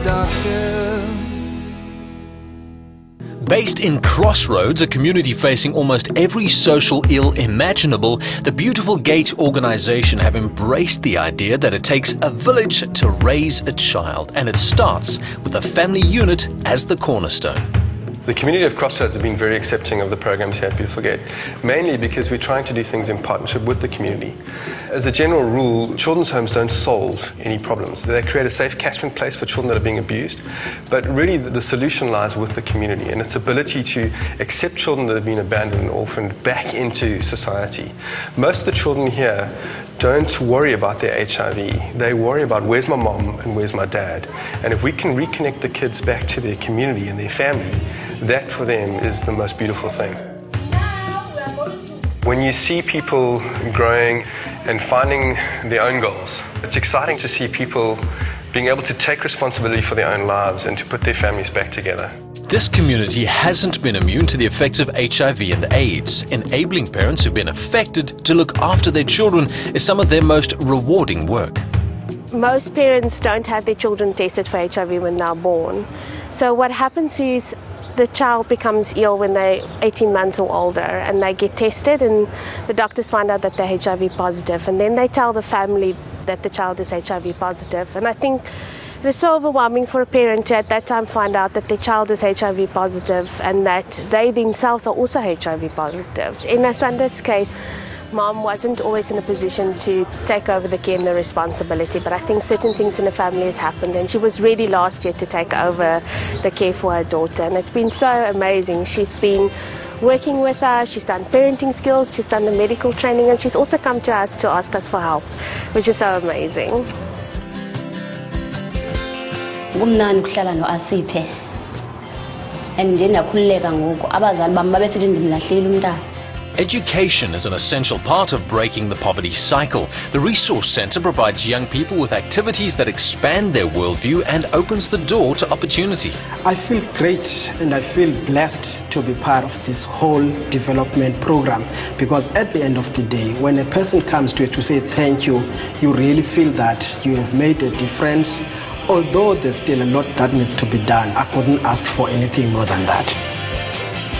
doctor. Based in Crossroads, a community facing almost every social ill imaginable, the Beautiful Gate organization have embraced the idea that it takes a village to raise a child, and it starts with a family unit as the cornerstone. The community of Crossroads have been very accepting of the programs here at Beautiful Gate, mainly because we're trying to do things in partnership with the community. As a general rule, children's homes don't solve any problems. They create a safe catchment place for children that are being abused, but really the solution lies with the community and its ability to accept children that have been abandoned and orphaned back into society. Most of the children here don't worry about their HIV. They worry about where's my mom and where's my dad. And if we can reconnect the kids back to their community and their family, that for them is the most beautiful thing. When you see people growing and finding their own goals, it's exciting to see people being able to take responsibility for their own lives and to put their families back together. This community hasn't been immune to the effects of HIV and AIDS. Enabling parents who've been affected to look after their children is some of their most rewarding work. Most parents don't have their children tested for HIV when they're born. So what happens is the child becomes ill when they're 18 months or older, and they get tested and the doctors find out that they're HIV positive, and then they tell the family that the child is HIV positive. And I think it is so overwhelming for a parent to at that time find out that their child is HIV positive and that they themselves are also HIV positive. In Asanda's case, Mom wasn't always in a position to take over the care and the responsibility, but I think certain things in the family has happened, and she was ready last year to take over the care for her daughter, and it's been so amazing. She's been working with us, she's done parenting skills, she's done the medical training, and she's also come to us to ask us for help, which is so amazing. Kumnandi ukuhlala noAsiphe and ndiyakhululeka ngoku abazali bami babesithi ndimlahlile umntana. Education is an essential part of breaking the poverty cycle. The Resource Centre provides young people with activities that expand their worldview and opens the door to opportunity. I feel great and I feel blessed to be part of this whole development program, because at the end of the day, when a person comes to you to say thank you, you really feel that you have made a difference. Although there's still a lot that needs to be done, I couldn't ask for anything more than that.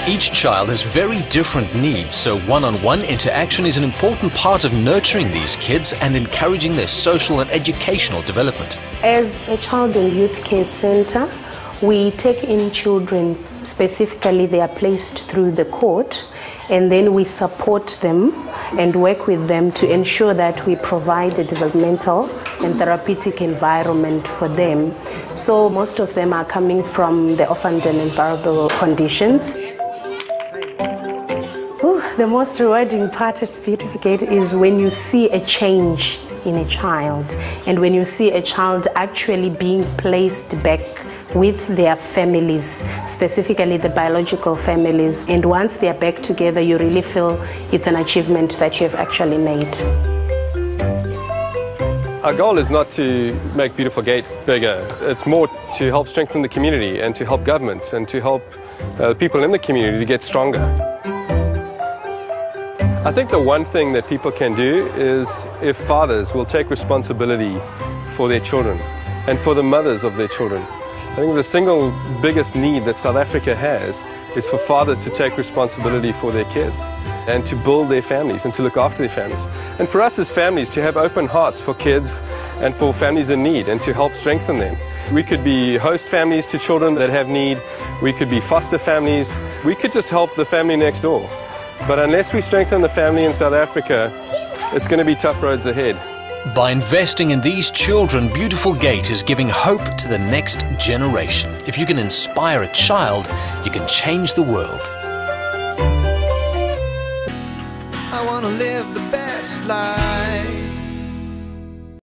Each child has very different needs, so one-on-one interaction is an important part of nurturing these kids and encouraging their social and educational development. As a child and youth care center, we take in children, specifically they are placed through the court, and then we support them and work with them to ensure that we provide a developmental and therapeutic environment for them. So most of them are coming from the orphaned and vulnerable conditions. The most rewarding part of Beautiful Gate is when you see a change in a child, and when you see a child actually being placed back with their families, specifically the biological families, and once they are back together, you really feel it's an achievement that you have actually made. Our goal is not to make Beautiful Gate bigger. It's more to help strengthen the community and to help government and to help people in the community to get stronger. I think the one thing that people can do is if fathers will take responsibility for their children and for the mothers of their children. I think the single biggest need that South Africa has is for fathers to take responsibility for their kids and to build their families and to look after their families. And for us as families to have open hearts for kids and for families in need and to help strengthen them. We could be host families to children that have need. We could be foster families. We could just help the family next door. But unless we strengthen the family in South Africa, it's going to be tough roads ahead. By investing in these children, Beautiful Gate is giving hope to the next generation. If you can inspire a child, you can change the world. I want to live the best life.